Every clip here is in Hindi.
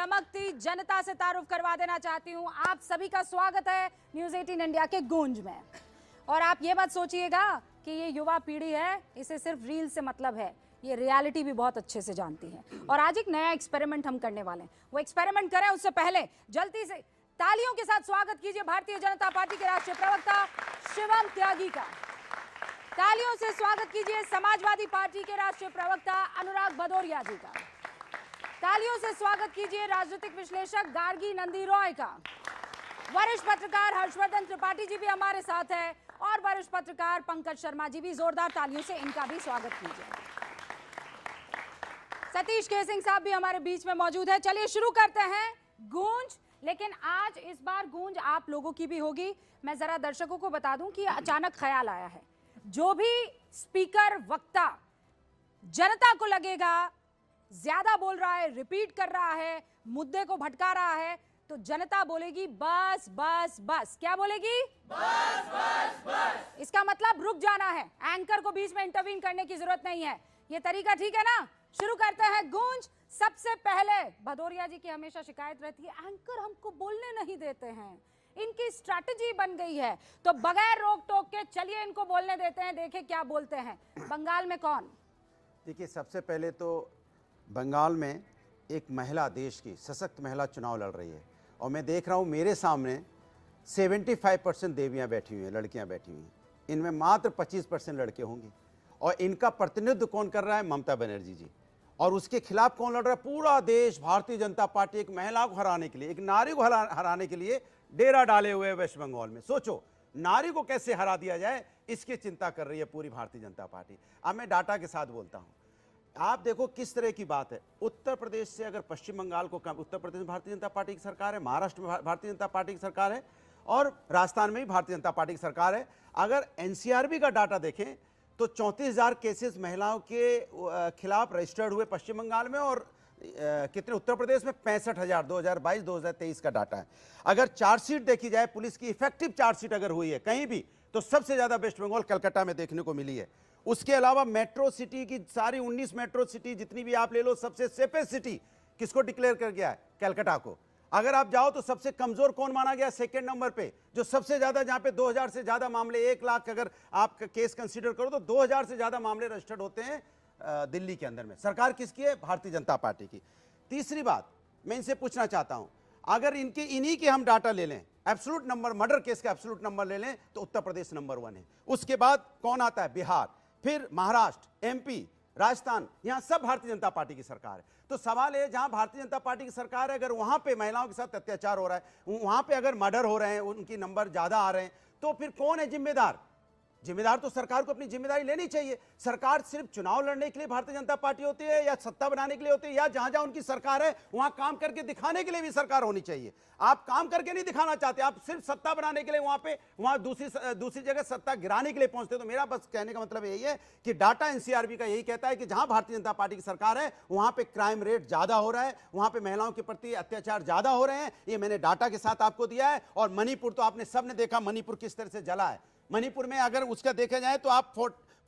चमकती जनता से तारुफ करवा देना चाहती हूं। आप सभी का स्वागत है न्यूज़ 18 इंडिया के गूंज में। और आप ये मत सोचिएगा कि ये युवा पीढ़ी है, इसे सिर्फ रील से मतलब है, ये रियलिटी भी बहुत अच्छे से जानती है। और आज एक नया एक्सपेरिमेंट हम करने वाले हैं। वो एक्सपेरिमेंट करें उससे पहले जल्दी से तालियों के साथ स्वागत कीजिए भारतीय जनता पार्टी के राष्ट्रीय प्रवक्ता शिवम त्यागी का। तालियों से स्वागत कीजिए समाजवादी पार्टी के राष्ट्रीय प्रवक्ता अनुराग भदौरिया जी का। तालियों से स्वागत कीजिए राजनीतिक विश्लेषक गार्गी नंदी रॉय का। वरिष्ठ पत्रकार हर्षवर्धन त्रिपाठी जी भी हमारे साथ है और वरिष्ठ पत्रकार पंकज शर्मा जी भी। जोरदार तालियों से इनका भी स्वागत कीजिए। सतीश केसिंग साहब भी हमारे बीच में मौजूद है। चलिए शुरू करते हैं गूंज। लेकिन आज इस बार गूंज आप लोगों की भी होगी। मैं जरा दर्शकों को बता दूं कि अचानक ख्याल आया है, जो भी स्पीकर वक्ता जनता को लगेगा ज्यादा बोल रहा है, रिपीट कर रहा है, मुद्दे को भटका रहा है, तो जनता बोलेगी बस बस बस। क्या बोलेगी? बस बस बस। इसका मतलब रुक जाना है, एंकर को बीच में इंटरवीन करने की जरूरत नहीं है। ये तरीका ठीक है ना? शुरू करते हैं गूंज। सबसे पहले भदौरिया जी की हमेशा शिकायत रहती है, एंकर हमको बोलने नहीं देते हैं। इनकी स्ट्रैटेजी बन गई है, तो बगैर रोक टोक के चलिए इनको बोलने देते हैं, देखें क्या बोलते हैं। बंगाल में कौन? देखिए, सबसे पहले तो बंगाल में एक महिला, देश की सशक्त महिला चुनाव लड़ रही है और मैं देख रहा हूँ मेरे सामने 75% देवियाँ बैठी हुई हैं, लड़कियाँ बैठी हुई हैं। इनमें मात्र 25% लड़के होंगे और इनका प्रतिनिधित्व कौन कर रहा है? ममता बनर्जी जी। और उसके खिलाफ कौन लड़ रहा है? पूरा देश भारतीय जनता पार्टी एक महिला को हराने के लिए, एक नारी को हराने के लिए डेरा डाले हुए वेस्ट बंगाल में। सोचो, नारी को कैसे हरा दिया जाए, इसकी चिंता कर रही है पूरी भारतीय जनता पार्टी। अब मैं डाटा के साथ बोलता हूं। आप देखो किस तरह की बात है। उत्तर प्रदेश से अगर पश्चिम बंगाल को कम, उत्तर प्रदेश में भारतीय जनता पार्टी की सरकार है, महाराष्ट्र में भारतीय जनता पार्टी की सरकार है और राजस्थान में भी भारतीय जनता पार्टी की सरकार है। अगर एनसीआरबी का डाटा देखें तो 34,000 केसेस महिलाओं के खिलाफ रजिस्टर्ड हुए पश्चिम बंगाल में और कितने उत्तर प्रदेश में 65,000 2022-2023 का डाटा है। अगर चार्जशीट देखी जाए, पुलिस की इफेक्टिव चार्जशीट अगर हुई है कहीं भी, तो सबसे ज्यादा वेस्ट बंगाल कलकत्ता में देखने को मिली है। उसके अलावा मेट्रो सिटी की सारी 19 मेट्रो सिटी जितनी भी आप ले लो, सबसे सेफेस्ट सिटी किसको डिक्लेयर कर गया है? कलकत्ता को। अगर आप जाओ तो सबसे कमजोर कौन माना गया? सेकंड नंबर पे, जो सबसे ज्यादा, जहां पे 2000 से ज्यादा मामले, 1 लाख अगर आप केस कंसीडर करो तो 2000 से ज्यादा मामले रजिस्टर्ड होते हैं दिल्ली के अंदर में। सरकार किसकी है? भारतीय जनता पार्टी की। तीसरी बात मैं इनसे पूछना चाहता हूं, अगर इन्हीं के हम डाटा ले लें, एब्सोल्यूट नंबर, मर्डर केस का एब्सोल्यूट नंबर ले लें, तो उत्तर प्रदेश नंबर 1 है। उसके बाद कौन आता है? बिहार, फिर महाराष्ट्र, एमपी, राजस्थान, यहां सब भारतीय जनता पार्टी की सरकार है। तो सवाल है, जहां भारतीय जनता पार्टी की सरकार है, अगर वहां पे महिलाओं के साथ अत्याचार हो रहा है, वहां पे अगर मर्डर हो रहे हैं, उनकी नंबर ज्यादा आ रहे हैं, तो फिर कौन है जिम्मेदार? जिम्मेदार तो सरकार को अपनी जिम्मेदारी लेनी चाहिए। सरकार सिर्फ चुनाव लड़ने के लिए भारतीय जनता पार्टी होती है या सत्ता बनाने के लिए होती है, या जहां जहां उनकी सरकार है वहां काम करके दिखाने के लिए भी सरकार होनी चाहिए। आप काम करके नहीं दिखाना चाहते, आप सिर्फ सत्ता बनाने के लिए वहां दूसरी जगह सत्ता गिराने के लिए पहुंचते। तो मेरा बस कहने का मतलब यही है कि डाटा एनसीआरबी का यही कहता है कि जहां भारतीय जनता पार्टी की सरकार है वहां पे क्राइम रेट ज्यादा हो रहा है, वहां पे महिलाओं के प्रति अत्याचार ज्यादा हो रहे हैं। ये मैंने डाटा के साथ आपको दिया है। और मणिपुर तो आपने सबने देखा, मणिपुर किस तरह से जला है। मणिपुर में अगर उसका देखा जाए तो आप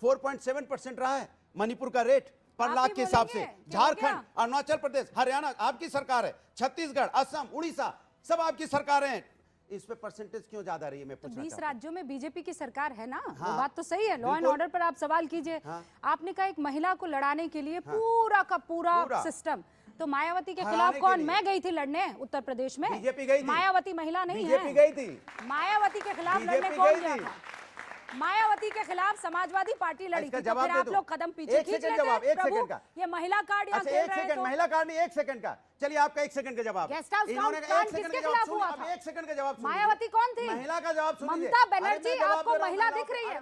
4.7% रहा है मणिपुर का रेट पर लाख के हिसाब से। झारखंड, अरुणाचल प्रदेश, हरियाणा आपकी सरकार है, छत्तीसगढ़, असम, उड़ीसा सब आपकी सरकारें हैं। इस पे परसेंटेज क्यों ज्यादा रही है? मैं पूछना 20 राज्यों में बीजेपी की सरकार है ना। हाँ, वो बात तो सही है। लॉ एंड ऑर्डर पर आप सवाल कीजिए। हाँ, आपने कहा एक महिला को लड़ाने के लिए पूरा का पूरा सिस्टम। तो मायावती के खिलाफ कौन? मैं गई थी लड़ने उत्तर प्रदेश में। बीजेपी गई थी। मायावती महिला नहीं है, बीजेपी गई थी। मायावती के खिलाफ लड़ने कौन गया था? मायावती के खिलाफ समाजावादी पार्टी लड़ी थी। तो फिर आप लोग कदम पीछे खींच लेते हैं। एक सेकंड का ये महिला कार्ड यहाँ अच्छा, एक सेकंड, महिला कार्ड नहीं, 1 सेकंड का। चलिए आपका 1 सेकंड का जवाब। इन्होंने 1 सेकंड का जवाब हुआ था। 1 सेकंड का जवाब। मायावती कौन थी? महिला का जवाब सुन लीजिए। ममता बनर्जी आपको महिला दिख रही है।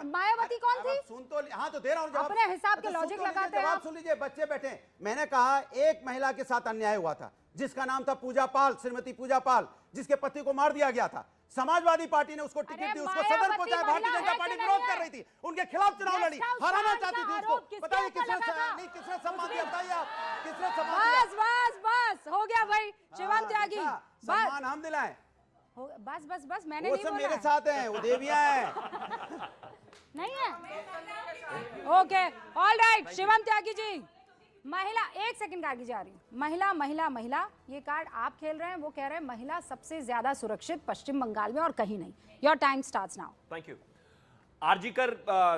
मायावती कौन थी? सुन तो, हाँ तो दे रहा हूँ जवाब। अपने हिसाब के लॉजिक लगाते हैं। जवाब सुन लीजिए, बच्चे बैठे। मैंने कहा एक महिला के साथ अन्याय हुआ था जिसका नाम था पूजा पाल, श्रीमती पूजा पाल, जिसके पति को मार दिया गया था। समाजवादी पार्टी ने उसको टिकट दी, उसको सदन पहुंचाया। भारतीय जनता पार्टी विरोध कर रही थी, उनके खिलाफ चुनाव लड़ी, हराना चाहती थी उसको। बताइए किसने सम्मान दिया? बताइए आप किसने सम्मान दिया? बस बस हो गया भाई शिवम त्यागी। सम्मान हम दिलाएं। बस बस बस, मैंने वो नहीं सब बोला। मेरे साथ हैं, वो देवियां हैं। नहीं है? Okay, all right Shivam Tyagi ji, महिला, एक सेकंड आगे जा रही हूँ। महिला महिला महिला, ये कार्ड आप खेल रहे हैं, वो कह रहे हैं महिला सबसे ज्यादा सुरक्षित पश्चिम बंगाल में और कहीं नहीं। Your time starts now. Thank you. RG Kar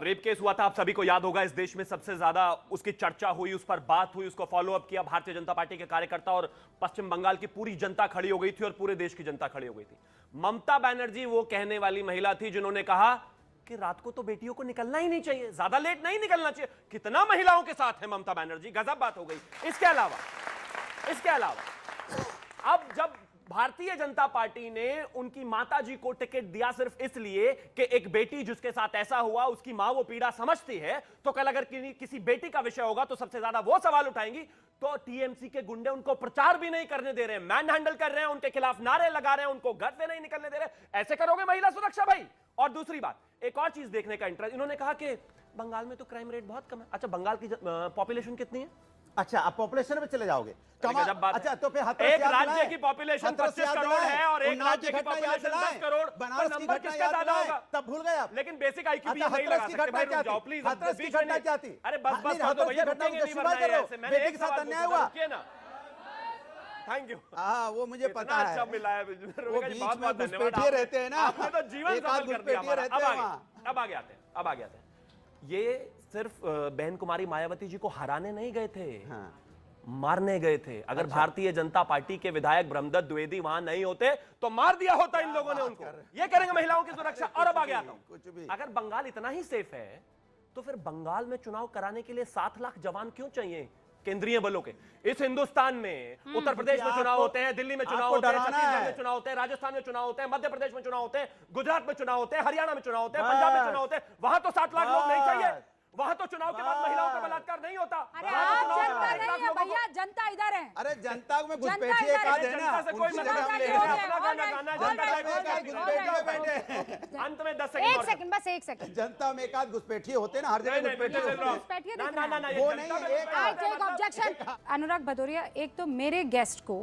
rape case हुआ था, आप सभी को याद होगा। इस देश में सबसे ज्यादा उसकी चर्चा हुई, उस पर बात हुई, उसको फॉलो अप किया भारतीय जनता पार्टी के कार्यकर्ता और पश्चिम बंगाल की पूरी जनता खड़ी हो गई थी और पूरे देश की जनता खड़ी हो गई थी। ममता बनर्जी वो कहने वाली महिला थी जिन्होंने कहा कि रात को तो बेटियों को निकलना ही नहीं चाहिए, ज्यादा लेट नहीं निकलना चाहिए। कितना महिलाओं के साथ है ममता बनर्जी, गजब बात हो गई। इसके अलावा अब जब भारतीय जनता पार्टी ने उनकी माताजी को टिकट दिया सिर्फ इसलिए कि एक बेटी जिसके साथ ऐसा हुआ उसकी मां वो पीड़ा समझती है, तो कल अगर किसी बेटी का विषय होगा तो सबसे ज्यादा वो सवाल उठाएंगी। तो टीएमसी के गुंडे उनको प्रचार भी नहीं करने दे रहे हैं, मैन हैंडल कर रहे हैं, उनके खिलाफ नारे लगा रहे हैं, उनको घर से नहीं निकलने दे रहे। ऐसे करोगे महिला सुरक्षा भाई? और दूसरी बात, एक और चीज देखने का इंटरेस्ट, इन्होंने कहा कि बंगाल में तो क्राइम रेट बहुत कम है। अच्छा, बंगाल की पॉपुलेशन कितनी है? अच्छा, आप पॉपुलेशन में चले जाओगे। गजब बात। अच्छा, तो फिर एक राज्य की पॉपुलेशन 25 करोड़ है और एक राज्य की पॉपुलेशन 10 करोड़, बनारस की नंबर घटना किसका याद ज्यादा दिलाएं, होगा? तब भूल गए आप। लेकिन बेसिक आईक्यू भी अच्छा, नहीं लगा हाथरस की सकते घटना भाई, क्या रुक जाओ थी? प्लीज। हाथरस की घटना क्या थी? अरे बस नहीं, कर दो हाथरस भैया, की घटना रुकेंगे को नहीं शुरुआत वरना कर रहे हो। ऐसे। मैंने बेटी एक के साथ सवाल अन्याय पूछा, हुआ। रुकिए ना। Thank you. हाँ, वो मुझे पता है। अच्छा मिला है, वो बीच बहुत में बहुत धन्यवाद। घुसपैठिए रहते हैं ना, आपने तो जीवन एक आध सफल कर दिया घुसपैठिए हमारा। रहते हैं वहाँ। अब आगे आते हैं। ये सिर्फ बहन कुमारी मायावती जी को हराने नहीं गए थे, हाँ। मारने गए थे। अगर भारतीय जनता पार्टी के विधायक ब्रह्मदत्त द्विवेदी वहां नहीं होते तो मार दिया होता इन लोगों ने उनको। ये करेंगे महिलाओं की सुरक्षा। और अब आगे आता हूं, अगर बंगाल इतना ही सेफ है तो फिर बंगाल में चुनाव कराने के लिए 7 लाख जवान क्यों चाहिए केंद्रीय बलों के? इस हिंदुस्तान में उत्तर प्रदेश में चुनाव होते हैं, दिल्ली में चुनाव होते हैं, छत्तीसगढ़ में चुनाव होते हैं, राजस्थान में चुनाव होते हैं, मध्य प्रदेश में चुनाव होते हैं, गुजरात में चुनाव होते हैं, हरियाणा में चुनाव होते हैं, पंजाब में चुनाव होते हैं। वहां तो 7 लाख लोग नहीं चाहिए। वहां तो चुनाव के बाद महिलाओं का बलात्कार नहीं होता। अरे आप जनता नहीं है भैया, जनता इधर है। अरे जनता में जनता घुसपैठिए इधर का है। देना, जनता से कोई उनकी मतलब जगह हम नहीं ले है। रहे हैं। अपना गाना गाना है, जनता का जनता में एक आध घुसपैठिए में बैठे हैं। अंत में 10 एक सेकंड और। सेकंड, बस एक सेकंड। जनता में एक आध घुसपैठिए होते हैं ना, हर जगह घुसपैठिए होते हैं। घुसपैठिए ना दिख ना रहा ना है। ना, वो ये नहीं, जनता में एक I take objection। अनुराग भदौरिया, एक तो मेरे गेस्ट को,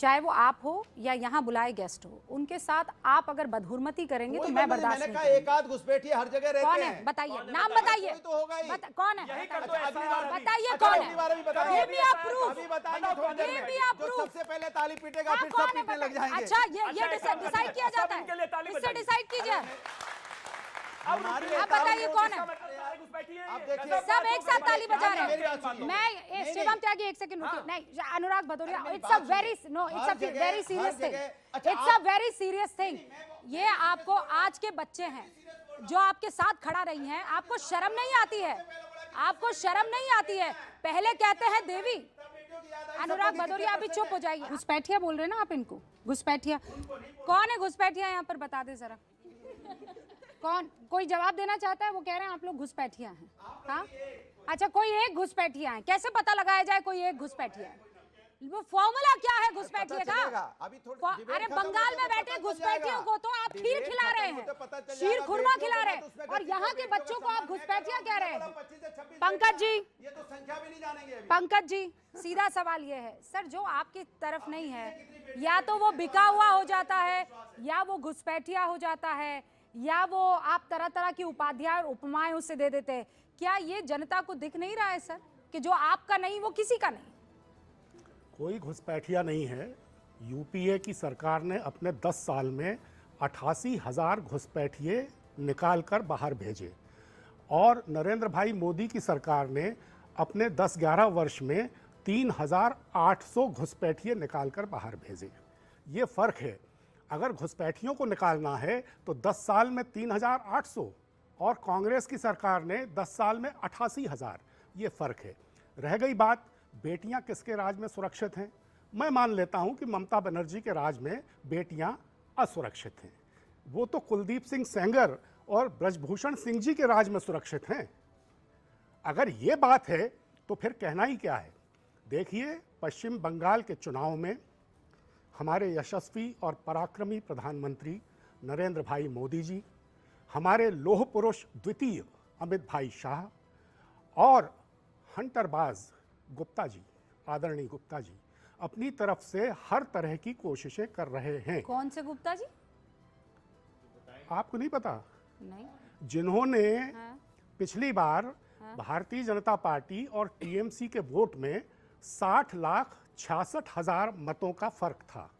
चाहे वो आप हो या यहाँ बुलाए गेस्ट हो, उनके साथ आप अगर बदहुरमती करेंगे तो मैं बर्दाश्त मैंने नहीं कहा करूंगी। एक आध घुसपैठिए हर जगह रहते हैं। कौन है बताइए, नाम बताइए। कोई तो होगा ही। कौन है यही कर दो, अच्छा, अगली बार बताइए अच्छा, कौन अगली बार भी है? बताइए। Give me a proof। अभी बताइए थोड़ी देर Give में। me a जो proof। सबसे पहले ताली पीटेगा हाँ, फिर कौन सब है पीटने लग बताइए। जाएंगे। अच्छा, ये डिसाइड किया जाता सब इनके लिए ताली है, इससे बजाइए। डिसाइड कीजिए। हमारी आप बताइए कौन है? आप देखिए, सब एक साथ ताली बजा रहे मेरी बात हैं। सुनिए। मैं शिवम त्यागी, एक सेकंड रुकिए। नहीं, अनुराग भदौरिया, मेरी इट्स अ बात वेरी सुनिए। नो, इट्स हर अ जगह- वेरी हर सीरियस थिंग। जगह- अच्छा, it's a very serious thing. ये आपको आज के बच्चे हैं जो आपके साथ खड़ा रही हैं, आपको शर्म नहीं आती है? आपको शर्म नहीं आती है? पहले कहते हैं देवी। अनुराग भदौरिया अभी चुप हो जाइए। घुसपैठिया बोल रहे हैं ना आप इनको? घुसपैठिया कौन है? घुसपैठिया यहाँ पर बता दे जरा। कौन? कोई जवाब देना चाहता है? वो कह रहे हैं आप लोग घुसपैठिया हैं। हाँ, अच्छा, कोई एक घुसपैठिया है, कैसे पता लगाया जाए कोई एक घुसपैठिया है? वो फॉर्मूला क्या है घुसपैठिए का? अभी थोड़ी अरे बंगाल में बैठे घुसपैठियों को तो आप खीर खिला रहे हैं, शीर खुरमा खिला रहे हैं, और यहाँ के बच्चों को आप घुसपैठिया कह रहे हैं। पंकज जी, ये तो संख्या भी नहीं जानेंगे अभी। पंकज जी, सीधा सवाल ये है सर, जो आपकी तरफ नहीं है, या तो वो बिका हुआ हो जाता है, या वो घुसपैठिया हो जाता है, या वो आप तरह तरह की उपाध्याय और उपमाएं उससे दे देते हैं। क्या ये जनता को दिख नहीं रहा है सर कि जो आपका नहीं वो किसी का नहीं? कोई घुसपैठिया नहीं है। यूपीए की सरकार ने अपने 10 साल में 88,000 घुसपैठिए निकाल कर बाहर भेजे, और नरेंद्र भाई मोदी की सरकार ने अपने 10-11 वर्ष में 3,800 घुसपैठिए निकाल कर बाहर भेजे। ये फ़र्क है। अगर घुसपैठियों को निकालना है तो 10 साल में 3,800 और कांग्रेस की सरकार ने 10 साल में 88,000। ये फ़र्क है। रह गई बात बेटियां किसके राज में सुरक्षित हैं, मैं मान लेता हूं कि ममता बनर्जी के राज में बेटियां असुरक्षित हैं। वो तो कुलदीप सिंह सेंगर और ब्रजभूषण सिंह जी के राज में सुरक्षित हैं। अगर ये बात है तो फिर कहना ही क्या है। देखिए, पश्चिम बंगाल के चुनाव में हमारे यशस्वी और पराक्रमी प्रधानमंत्री नरेंद्र भाई मोदी जी, हमारे लोह पुरुष द्वितीय अमित भाई शाह और हंटरबाज गुप्ता जी, आदरणीय गुप्ता जी, अपनी तरफ से हर तरह की कोशिशें कर रहे हैं। कौन से गुप्ता जी? आपको नहीं पता? नहीं। जिन्होंने हाँ। पिछली बार भारतीय जनता पार्टी और टीएमसी के वोट में 60,66,000 मतों का फर्क था।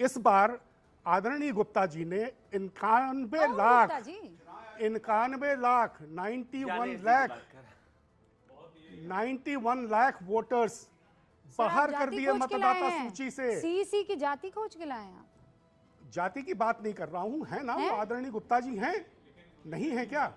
इस बार आदरणीय गुप्ता जी ने 91 लाख 91 लाख वोटर्स बाहर कर दिए मतदाता सूची से। सीईसी की जाति खोज के लाए आप? जाति की बात नहीं कर रहा हूं, है ना, वो आदरणीय गुप्ता जी हैं, नहीं है क्या?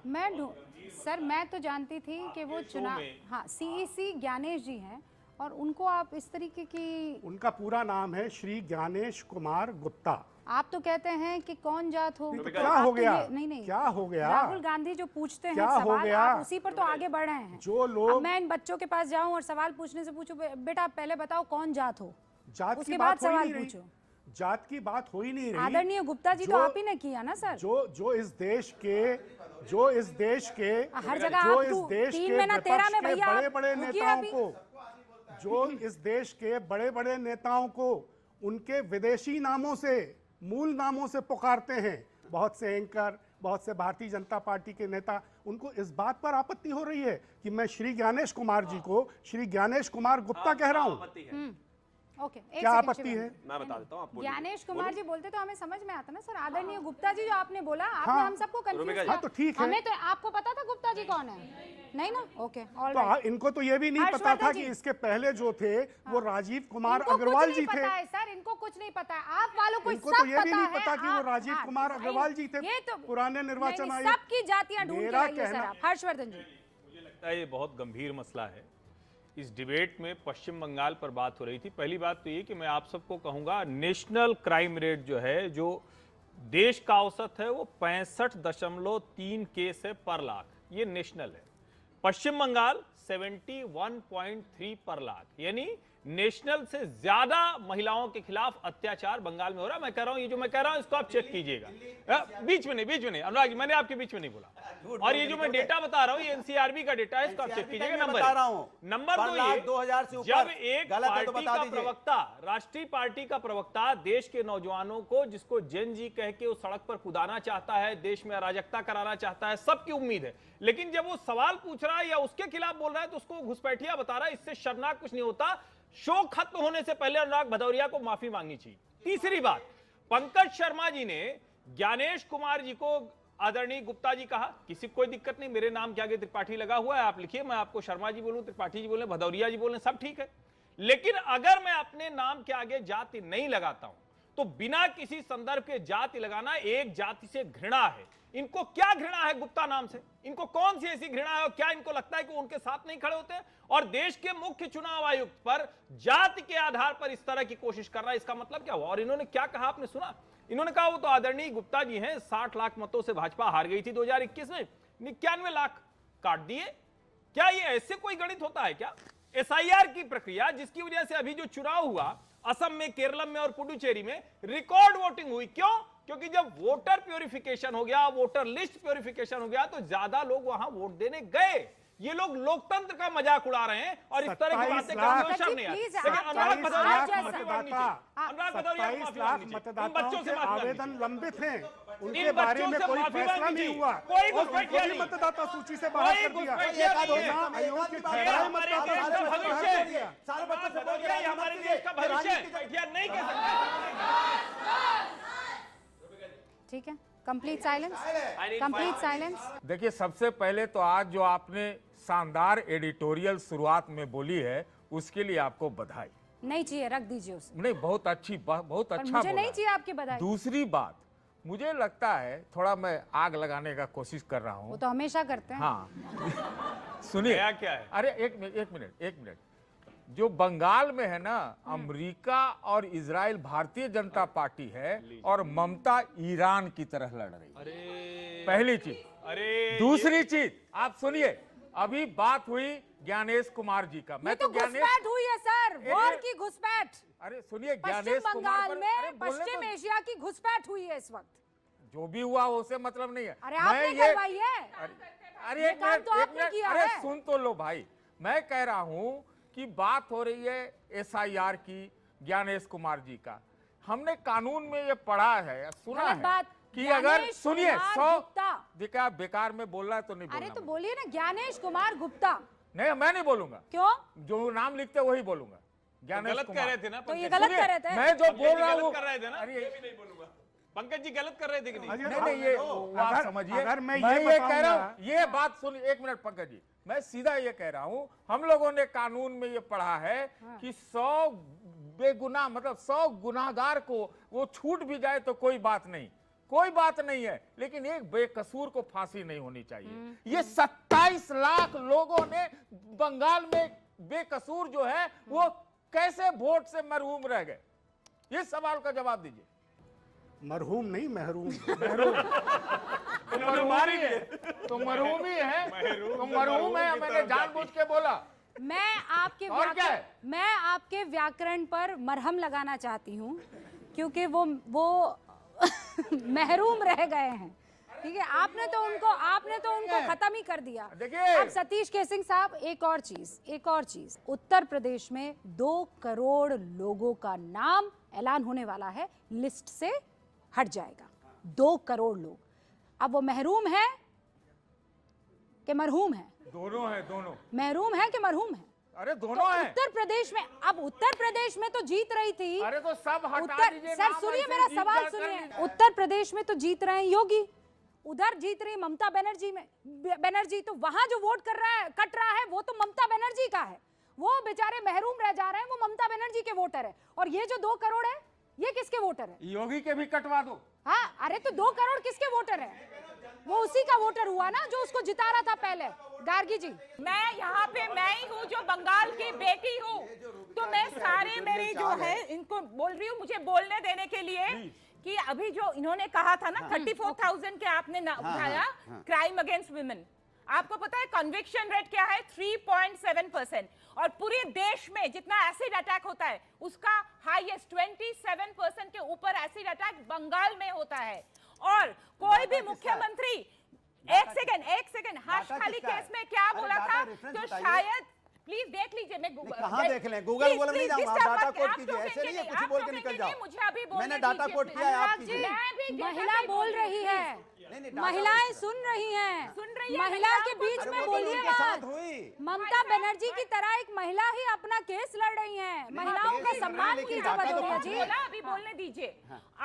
सर मैं तो जानती थी कि वो चुनाव, हाँ, सीईसी ज्ञानेश जी हैं और उनको आप इस तरीके की, उनका पूरा नाम है श्री ज्ञानेश कुमार गुप्ता। आप तो कहते हैं कि कौन जात हो, तो क्या हो गया? नहीं क्या हो गया? राहुल गांधी जो पूछते हैं क्या हो सवाल, गया? आप उसी पर तो आगे बढ़ रहे हैं। जो लोग, अब मैं इन बच्चों के पास जाऊं और सवाल पूछने से पूछूं, बेटा पहले बताओ कौन जात हो, जात उसके की बाद बात हो ही सवाल नहीं रही। पूछो। जात की बात हो ही नहीं रही। आदरणीय गुप्ता जी तो आप ही ने किया ना सर। जो इस देश के हर जगह जो आप इस देश 3 के में ना 13 में विपक्ष के भैया बड़े-बड़े रुकिए नेताओं अभी। को, जो इस देश के बड़े-बड़े नेताओं को उनके विदेशी नामों से, मूल नामों से पुकारते हैं, बहुत से एंकर, बहुत से भारतीय जनता पार्टी के नेता, उनको इस बात पर आपत्ति हो रही है कि मैं श्री ज्ञानेश कुमार जी को श्री ज्ञानेश कुमार गुप्ता कह रहा हूँ। ओके, क्या आपत्ति है? मैं बता देता हूं, आप बोलिए। ज्ञानेश कुमार जी बोलते तो हमें समझ में आता ना सर। आदरणीय गुप्ता जी जो आपने बोला, आपने हम सबको कंफ्यूज किया। हाँ, तो ठीक है। हमें तो, आपको पता था गुप्ता जी कौन है? नहीं ना? ओके, ऑल तो राइट। इनको तो ये भी नहीं पता था कि इसके पहले जो थे वो राजीव कुमार अग्रवाल जी थे। सर इनको कुछ नहीं पता है, आप वालों को इनको सब तो ये भी नहीं है। पता कि वो राजीव कुमार अग्रवाल जी थे, ये तो पुराने निर्वाचन आयोग। सबकी जातियां ढूंढ के मेरा लाइए सर कहना- आप। हर्षवर्धन जी, मुझे लगता है ये बहुत गंभीर मसला है। इस डिबेट में पश्चिम बंगाल पर बात हो रही थी। पहली बात तो ये कि मैं आप सबको कहूंगा, नेशनल क्राइम रेट जो है, जो देश का औसत है, वो 65.3 केस है पर लाख, ये नेशनल है। पश्चिम बंगाल 71.3 पर लाख, यानी नेशनल से ज्यादा महिलाओं के खिलाफ अत्याचार बंगाल में हो रहा है। मैं कह रहा हूं, ये जो मैं कह रहा हूं इसको आप चेक कीजिएगा। बीच में नहीं अनुराग जी, मैंने आपके बीच में नहीं बोला। और ये जो मैं डेटा बता रहा हूं, ये एनसीआरबी का डेटा है, इसको आप चेक कीजिएगा। नंबर 2000 से ऊपर जब एक गलत है तो पार्टी बता का दीजिए। प्रवक्ता, राष्ट्रीय पार्टी का प्रवक्ता देश के नौजवानों को, जिसको जेन जी कह के उस सड़क पर कुदाना चाहता है, देश में अराजकता कराना चाहता है, सबकी उम्मीद है, लेकिन जब वो सवाल पूछ रहा है या उसके खिलाफ बोल रहा है तो उसको घुसपैठिया बता रहा है। इससे शर्मनाक कुछ नहीं होता। शो खत्म होने से पहले अनुराग भदौरिया को माफी मांगनी चाहिए। तीसरी बात, पंकज शर्मा जी ने ज्ञानेश कुमार जी को आदरणीय गुप्ता जी कहा, किसी कोई दिक्कत नहीं, मेरे नाम के आगे त्रिपाठी लगा हुआ है, आप लिखिए, मैं आपको शर्मा जी बोलूं, त्रिपाठी जी बोले, भदौरिया जी बोले, सब ठीक है। लेकिन अगर मैं अपने नाम के आगे जाति नहीं लगाता हूं तो बिना किसी संदर्भ के जाति लगाना एक जाति से घृणा है। इनको क्या घृणा है गुप्ता नाम से? इनको कौन सी ऐसी घृणा है और क्या इनको लगता है कि उनके साथ नहीं खड़े होते हैं? और देश के मुख्य चुनाव आयुक्त पर जाति के आधार पर इस तरह की कोशिश कर रहा है, इसका मतलब क्या हुआ? और इन्होंने क्या कहा, आपने सुना? इन्होंने कहा वो तो आदरणीय गुप्ता जी हैं, 60 लाख मतों से भाजपा हार गई थी 2021 में, 91 लाख काट दिए। क्या ये ऐसे कोई गणित होता है क्या? एसआईआर की प्रक्रिया, जिसकी वजह से अभी जो चुनाव हुआ असम में, केरलम में और पुडुचेरी में रिकॉर्ड वोटिंग हुई, क्यों? क्योंकि जब वोटर प्यूरिफिकेशन हो गया, वोटर लिस्ट प्यूरिफिकेशन हो गया, तो ज्यादा लोग वहां वोट देने गए। ये लोग लोकतंत्र का मजाक उड़ा रहे हैं और इस तरह की बातें करने में शर्म नहीं आती। लेकिन अनुराग भदौरिया को माफी मांगनी चाहिए। अनुराग भदौरिया को माफी मांगनी चाहिए। इन बच्चों से माफी मांगनी आवेदन लंबित हैं, उनके इन बारे बच्चों में से कोई माफी फैसला मांगनी नहीं चाहिए। हुआ कोई और घुसपैठिया उनको भी नहीं। मतदाता सूची से बाहर कर कोई दिया। घुसपैठिया नहीं है। आयोग की ये फैसला हमारे देश का भविष्य है। अनुराग भदौरिया ये हमारे देश का भविष्य है। घुसपैठिया नहीं कह सकते। ठीक है, कंप्लीट साइलेंस, कंप्लीट साइलेंस। देखिए, सबसे पहले तो आज जो आपने शानदार एडिटोरियल शुरुआत में बोली है, उसके लिए आपको बधाई। नहीं चाहिए, रख दीजिए उसे। नहीं, बहुत अच्छी, बहुत पर अच्छा मुझे बोला नहीं चाहिए आपकी बधाई। दूसरी बात, मुझे लगता है थोड़ा मैं आग लगाने का कोशिश कर रहा वो हूँ। तो हमेशा करते हैं। हाँ सुनिए, नया क्या है? अरे एक मिनट, जो बंगाल में है ना, अमेरिका और इजराइल भारतीय जनता पार्टी है और ममता ईरान की तरह लड़ रही है। अरे पहली चीज। अरे दूसरी चीज, आप सुनिए, अभी बात हुई ज्ञानेश कुमार जी का। ये तो घुसपैठ हुई है सर, वॉर की घुसपैठ। अरे सुनिए, पश्चिम ज्ञानेश कुमार बंगाल पर- में अरे बोलने पश्चिम तो- एशिया की घुसपैठ हुई है इस वक्त। जो भी हुआ उससे मतलब नहीं है। अरे आपने करवाई है। अरे ये एक काम मिनट, तो एक आपने मिनट, किया अरे है। सुन तो लो भाई, मैं कह रहा हूं कि बात हो रही है एसआईआर की, ज्ञानेश कुमार जी का। हमने कानून में ये पढ़ा है, सुना गलत है। बात, कि अगर ज्ञानेश सुनिए कुमार 100 गुप्ता। देखा बेकार में बोल रहा है तो नहीं अरे बोलना तो मुझे। बोलिए ना, ज्ञानेश कुमार गुप्ता। नहीं मैं नहीं बोलूंगा, क्यों? जो नाम लिखते वही बोलूंगा। ज्ञानेश गलत कुमार। कह रहे थे ना तो ये पंकज गलत जी? कर रहे थे। मैं जो बोल रहा गलत हूँ कर रहे थे ना? अरे ये भी नहीं बोलूंगा। पंकज जी गलत कर रहे थे कि नहीं? नहीं ये आप अगर- समझिए, अगर मैं मैं ये ये कह रहा बताऊंगा- हूँ, ये बात सुनिए एक मिनट पंकज जी, मैं सीधा ये कह रहा हूँ, हम लोगों ने कानून में ये पढ़ा है कि 100 बेगुनाह मतलब 100 गुनाहगार को वो छूट भी जाए तो कोई बात नहीं, कोई बात नहीं है, लेकिन एक बेकसूर को फांसी नहीं होनी चाहिए। ये 27 लाख लोगों ने बंगाल में बेकसूर जो है वो कैसे वोट से महरूम रह गए, ये सवाल का जवाब दीजिए। मरहूम नहीं, महरूम। तो मरहूम ही है, तो मरहूम ही है, तो मरहूम है, मैंने जानबूझ के बोला। मैं आपके और क्या है? मैं आपके व्याकरण पर मरहम लगाना चाहती हूँ, क्योंकि वो महरूम रह गए हैं। ठीक है, आपने तो उनको खत्म ही कर दिया। देखिए। अब सतीश केसिंग साहब, एक और चीज, उत्तर प्रदेश में 2 करोड़ लोगों का नाम ऐलान होने वाला है, लिस्ट से हट जाएगा। 2 करोड़ लोग। अब वो महरूम है कि मरहूम है? दोनों है, दोनों। महरूम है कि मरहूम है? अरे तो दोनों है। उत्तर प्रदेश में, अब उत्तर प्रदेश में तो जीत रही थी। अरे तो सब हटा उत्तर, दीजिए सर नाम, सुनिए ऐसे मेरा जीत सवाल जाकर सुनिए। नहीं। उत्तर प्रदेश में तो जीत रहे हैं योगी, उधर जीत रही ममता बनर्जी, तो वहां जो वोट कट रहा है वो तो ममता बनर्जी का है। वो बेचारे महरूम रह जा रहे हैं, वो ममता बनर्जी के वोटर है। और ये जो 2 करोड़ है, ये किसके वोटर है? योगी के भी कटवा दो। हाँ, अरे तो 2 करोड़ किसके वोटर है? वो उसी का वोटर हुआ ना जो उसको जिता रहा था पहले। गार्गी जी, मैं यहाँ पे मैं ही हूँ जो बंगाल की बेटी हूँ, तो मैं सारे मेरे जो है इनको बोल रही हूँ, मुझे बोलने देने के लिए कि अभी जो इन्होंने कहा था ना 34,000 के आपने उठाया क्राइम अगेंस्ट वुमेन, आपको पता है कन्विक्शन रेट क्या है? 3.7%। और पूरे देश में जितना एसिड अटैक होता है उसका हाईएस्ट 27% के ऊपर एसिड अटैक बंगाल में होता है। और कोई भी मुख्यमंत्री एक सेकंड हर्ष खाली केस में क्या बोला था? तो शायद प्लीज देख लीजिए, मैं कहाँ देख लें? गूगल बोल नहीं जाऊंगा, डाटा कोड कीजिए, ऐसे नहीं है कुछ बोल के निकल जाओ। मुझे अभी मैंने डाटा कोड किया है, आप कीजिए। महिला बोल रही है, महिलाएं सुन रही हैं, महिला के बीच में बोलिए मत। ममता बनर्जी की तरह एक महिला ही अपना केस लड़ रही हैं, महिलाओं का सम्मान कीजिए भदौरिया जी। अभी बोलने दीजिए।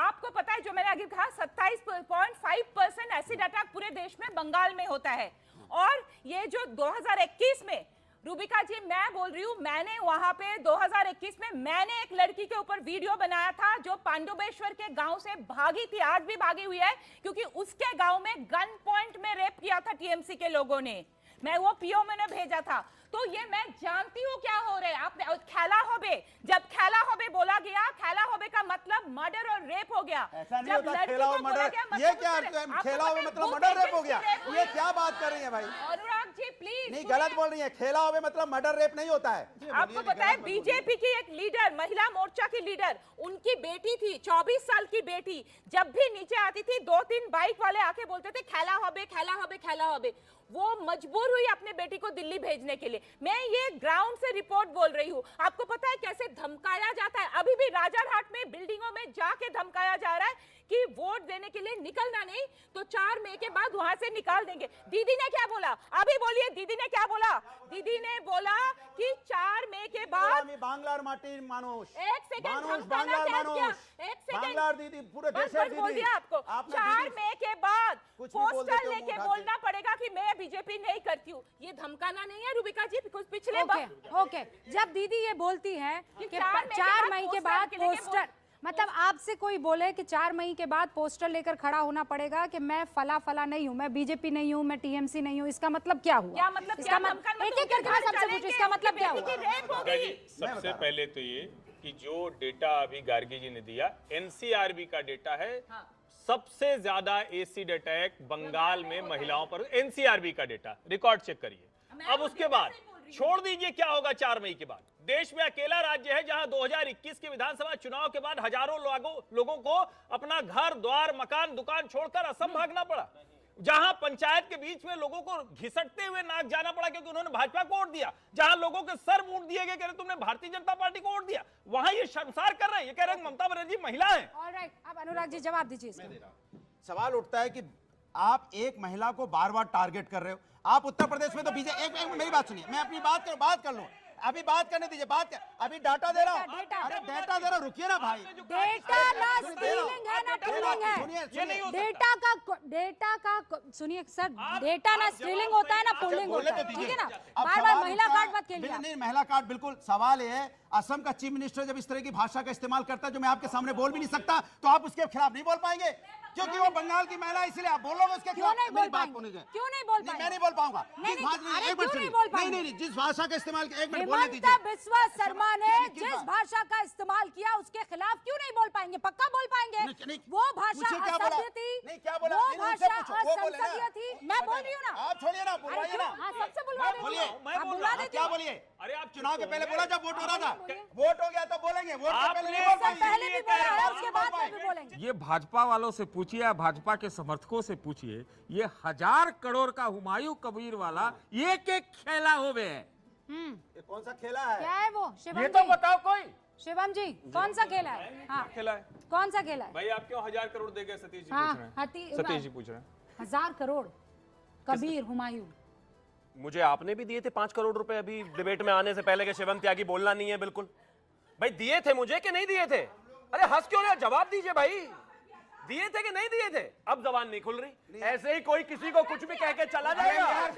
आपको पता है जो मैंने आगे कहा 27.5% एसिड अटैक पूरे देश में बंगाल में होता है। और ये जो 2021 में रूबिका जी मैं बोल रही हूँ, मैंने वहां पे 2021 में मैंने एक लड़की के ऊपर वीडियो बनाया था जो पांडुबेश्वर के गांव से भागी थी, आज भी भागी हुई है, क्योंकि उसके गांव में गन पॉइंट में रेप किया था टीएमसी के लोगों ने। मैं वो पीओ मैंने भेजा था। तो ये मैं जानती हूँ क्या हो रहा है। आपने खेला होबे, जब खेला होबे बोला गया, खेला होबे का मतलब मर्डर और रेप हो गया। ऐसा नहीं होता, खेला और मर्डर। ये क्या खेला हुआ मतलब मर्डर रेप हो गया? ये क्या बात कर रही है भाई? अनुराग जी प्लीज नहीं, गलत बोल रही है। खेला हुआ मतलब मर्डर रेप नहीं होता है। आपको पता है बीजेपी की एक लीडर, महिला मोर्चा की लीडर, उनकी बेटी थी 24 साल की बेटी, जब भी नीचे आती थी 2-3 बाइक वाले आके बोलते थे खेला होबे खेला होबे खेला होबे। वो मजबूर हुई अपने बेटी को दिल्ली भेजने के लिए। मैं ये ग्राउंड से रिपोर्ट बोल रही हूँ। आपको पता है कैसे धमकाया जाता है? अभी भी राजारहाट में बिल्डिंगों में जाके धमकाया जा रहा है कि वोट देने के लिए निकलना नहीं तो 4 मई के बाद वहां से निकाल देंगे। दीदी ने क्या बोला? अभी बोलिए, दीदी ने क्या बोला? दीदी ने बोला कि 4 मई के बाद बांग्लार माटी मानुष, एक सेकंड बांग्लार मानुष, एक सेकंड बांग्लार दीदी पूरे देश बस बोल दिया आपको। 4 मई के बाद कुछ भी बोल देते पोस्टर हो लेके मुंह उठा के। बोलना पड़ेगा कि मैं बीजेपी नहीं करती हूँ। ये धमकाना नहीं है रूबिका जी, बिकॉज़ पिछले ओके, जब दीदी ये बोलती है कि 4 मई के बाद पोस्टर, मतलब आपसे कोई बोले कि 4 मई के बाद पोस्टर लेकर खड़ा होना पड़ेगा कि मैं फला नहीं हूँ, मैं बीजेपी नहीं हूँ, मैं टीएमसी नहीं हूँ, इसका मतलब क्या हुआ? क्या मतलब? इसका एक एक करके मैं सबसे पूछूं, इसका मतलब क्या हुआ? सबसे पहले तो ये कि जो डेटा अभी गार्गी जी ने दिया एनसीआरबी का डेटा है, सबसे ज्यादा एसिड अटैक बंगाल में महिलाओं पर, एनसीआरबी का डेटा, रिकॉर्ड चेक करिए। अब उसके बाद छोड़ दीजिए क्या होगा 4 मई के बाद। देश में अकेला राज्य है जहां 2021 के विधानसभा चुनाव के बाद हजारों लोगों को अपना घर द्वार मकान दुकान छोड़कर असम भागना पड़ा, जहां पंचायत के बीच में लोगों को घिसटते हुए नाक जाना पड़ा क्योंकि उन्होंने भाजपा को वोट दिया, जहां लोगों के सर वोट दिए गए, कह रहे तुमने भारतीय जनता पार्टी को वोट दिया, वहां ये शर्मसार कर रहे हैं, ये कह रहे हैं ममता बनर्जी महिला है। ऑलराइट, अब अनुराग जी जवाब दीजिए इसका। सवाल उठता है कि आप एक महिला को बार बार टारगेट कर रहे हो। आप उत्तर प्रदेश में तो बीजेपी, एक मेरी बात सुनिए, मैं अपनी बात कर लूं, अभी बात करने दीजिए, अभी डाटा दे रहा हूं, अरे डाटा दे रहा हूं, रुकिए ना भाई। डेटा ना स्टीलिंग है ना पुलिंग है। डेटा का सुनिए सर, डेटा ना स्टीलिंग होता है ना पुलिंग होता है, ठीक है ना। बार बार महिला कार्ड मत खेलिए। नहीं, महिला कार्ड बिल्कुल। सवाल ये है, असम का चीफ मिनिस्टर जब इस तरह की भाषा का इस्तेमाल करता है जो मैं आपके सामने बोल भी नहीं सकता, तो आप उसके खिलाफ नहीं बोल पाएंगे क्योंकि वो बंगाल की महिला, इसलिए आप बोलोगे उसके खिलाफ। मेरी बात सुनिए, क्यों नहीं बोल पाएंगे? मैं नहीं बोल पाऊंगा। नहीं, जिस भाषा का इस्तेमाल, एक मिनट बोलने दीजिए। हिमंता बिस्वा शर्मा ने जिस भाषा का इस्तेमाल किया उसके खिलाफ क्यों नहीं बोल पाएंगे? पक्का बोल पाएंगे। वो भाषा असभ्य थी, वो भाषा असंसदीय थी। मैं बोल रही हूँ ना, आप छोड़िए ना, बुलवाइए ना। हाँ, सबसे बुलवा बोलिए, आप बुला देते क्या हो। बोलिए? अरे आप चुनाव के पहले बोला जब वोट हो रहा था, वोट हो गया तो बोलेंगे, वोट से पहले नहीं बोल उससे पहले भी बोला है, उसके बाद में भी बोलेंगे। ये भाजपा वालों से पूछिए या भाजपा के समर्थकों से पूछिए, ये 1000 करोड़ का हुमायूं कबीर वाला एक खेला होवे है। ये कौन सा खेला है? क्या है वो शिवम ये जी? तो बताओ कोई। शिवम जी कौन सा खेला है? हाँ, खेला है कौन सा खेला है? भाई, आप क्यों 1000 करोड़ दे गए? सतीश जी पूछ रहे हाँ, हैं। सतीश जी पूछ रहे हैं। 1000 करोड़ कबीर हुमायूं। मुझे आपने भी दिए थे 5 करोड़ रुपए अभी डिबेट में आने से पहले कि शिवम त्यागी बोलना नहीं है। बिल्कुल भाई, दिए थे मुझे कि नहीं दिए थे? अरे हंस क्यों रहे? जवाब दीजिए भाई, दिए थे कि नहीं दिए थे? अब जबान नहीं खुल रही। ऐसे ही कोई किसी को कुछ भी कह के चला जाएगा।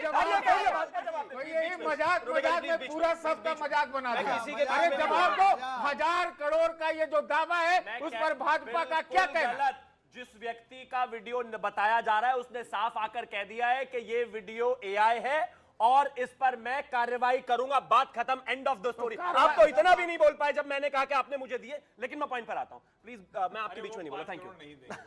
ये मजाक में पूरा सबका मजाक बना दिया। किसी के अरे जवाब दो, 1000 करोड़ का ये जो दावा है उस पर भाजपा का क्या कहना? जिस व्यक्ति का वीडियो बताया जा रहा है उसने साफ आकर कह दिया है कि ये वीडियो एआई है और इस पर मैं कार्रवाई करूंगा। बात खत्म, एंड ऑफ द स्टोरी। आप तो इतना भी नहीं बोल पाए जब मैंने कहा कि आपने मुझे दिए। लेकिन मैं पॉइंट पर आता हूं प्लीज, मैं आपके बीच में नहीं बोला। Thank you.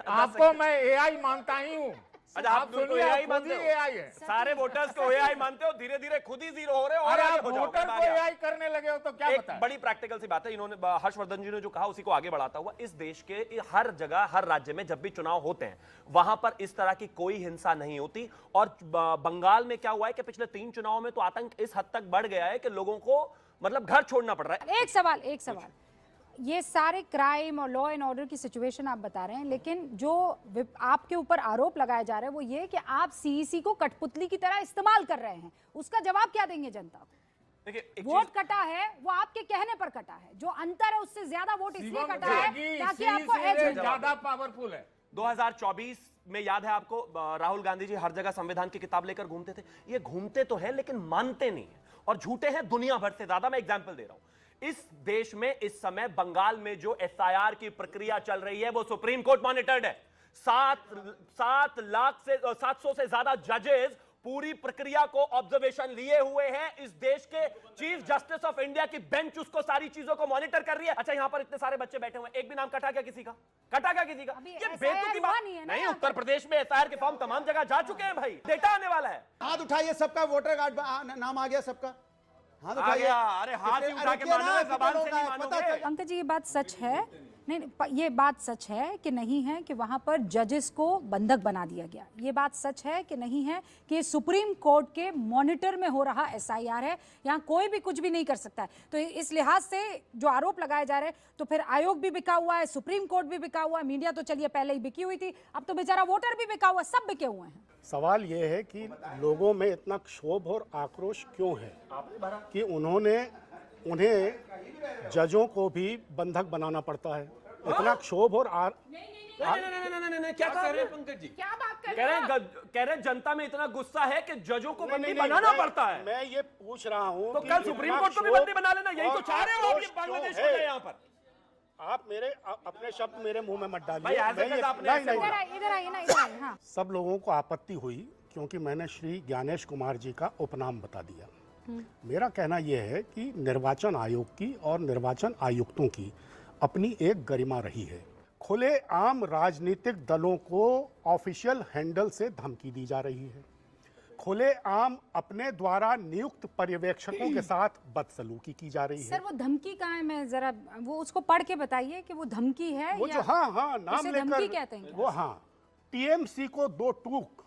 आपको मैं एआई मानता ही हूँ। अच्छा, आप सुनिए, तो एआई खुद मानते ही हो? एआई है। सारे वोटर्स को एआई मानते हो, धीरे धीरे खुद ही जीरो हो रहे हो और अरे आगे आप हो जाओगे। वोटर को एआई करने लगे हो तो क्या एक बताएं? बड़ी प्रैक्टिकल सी बात है, इन्होंने हर्षवर्धन जी ने जो कहा उसी को आगे बढ़ाता हुआ, इस देश के हर जगह हर राज्य में जब भी चुनाव होते हैं वहां पर इस तरह की कोई हिंसा नहीं होती। और बंगाल में क्या हुआ है कि पिछले 3 चुनावों में तो आतंक इस हद तक बढ़ गया है कि लोगों को मतलब घर छोड़ना पड़ रहा है। एक सवाल, ये सारे क्राइम और लॉ एंड ऑर्डर की सिचुएशन आप बता रहे हैं, लेकिन जो आपके ऊपर आरोप लगाए जा रहे हैं वो ये कि आप सीईसी को कठपुतली की तरह इस्तेमाल कर रहे हैं। उसका जवाब क्या देंगे जनता को? देखिए, वोट कटा है वो आपके कहने पर कटा है, जो अंतर है उससे ज्यादा वोट इसलिए कटा है ताकि आपको एज मिल जाए। ज्यादा पावरफुल है। 2024 में याद है आपको, राहुल गांधी जी हर जगह संविधान की किताब लेकर घूमते थे। ये घूमते तो हैं लेकिन मानते नहीं है और झूठे हैं दुनिया भर से ज्यादा। मैं एग्जांपल दे रहा हूं, इस देश में इस समय बंगाल में जो एसआईआर की प्रक्रिया चल रही है वो सुप्रीम कोर्ट मॉनिटर्ड है। 700 से ज्यादा जजेस पूरी प्रक्रिया को ऑब्जर्वेशन लिए हुए हैं। इस देश के चीफ जस्टिस ऑफ इंडिया की बेंच उसको सारी चीजों को मॉनिटर कर रही है। अच्छा, यहां पर इतने सारे बच्चे बैठे हुए हैं, एक भी नाम कटा क्या किसी का? कटा क्या किसी का? ये बेतुकी बात नहीं। उत्तर प्रदेश में एसआईआर के फॉर्म तमाम जगह जा चुके हैं भाई, डेटा आने वाला है। हाथ उठाइए, सबका वोटर कार्ड नाम आ गया, सबका हाथ आ उठाइए। गया। अरे हाथ ही उठा के मानो, जबान से नहीं मानोगे। पंकज जी, ये बात सच है? नहीं, ये बात सच है कि नहीं है कि वहां पर जजेस को बंधक बना दिया गया? ये बात सच है कि नहीं है कि सुप्रीम कोर्ट के मॉनिटर में हो रहा एसआईआर है, यहाँ कोई भी कुछ भी नहीं कर सकता है? तो इस लिहाज से जो आरोप लगाए जा रहे हैं, तो फिर आयोग भी बिका हुआ है, सुप्रीम कोर्ट भी बिका हुआ है, मीडिया तो चलिए पहले ही बिकी हुई थी, अब तो बेचारा वोटर भी बिका हुआ, सब बिके हुए हैं। सवाल ये है कि लोगों में इतना क्षोभ और आक्रोश क्यों है कि उन्हें जजों को भी बंधक बनाना पड़ता है? इतना क्षोभ और नहीं, क्या कह रहे हैं पंकज जी? क्या बात कर कह रहे हैं जनता में इतना गुस्सा है कि जजों को बंदी बनाना पड़ता है। मैं ये पूछ रहा हूँ तो कल सुप्रीम कोर्ट को भी बंदी बना लेना, यही तो चाह रहे हो आप? ये बांग्लादेश में है यहाँ पर। आप अपने शब्द मेरे मुंह में मत भाई, डालिए। इधर आइए ना, हाँ। सब लोगों को आपत्ति हुई क्योंकि मैंने श्री ज्ञानेश कुमार जी का उपनाम बता दिया। मेरा कहना यह है कि निर्वाचन आयोग की और निर्वाचन आयुक्तों की अपनी एक गरिमा रही है। खुले आम राजनीतिक दलों को ऑफिशियल हैंडल से धमकी दी जा रही है। खुले आम अपने द्वारा नियुक्त पर्यवेक्षकों के साथ बदसलूकी की जा रही है। सर, वो धमकी कहाँ है? मैं जरा वो उसको पढ़ के बताइए कि वो धमकी है वो या जो हाँ नाम उसे धमकी कहते हैं लेकर क्या? वो हाँ टीएमसी को 2 टूक।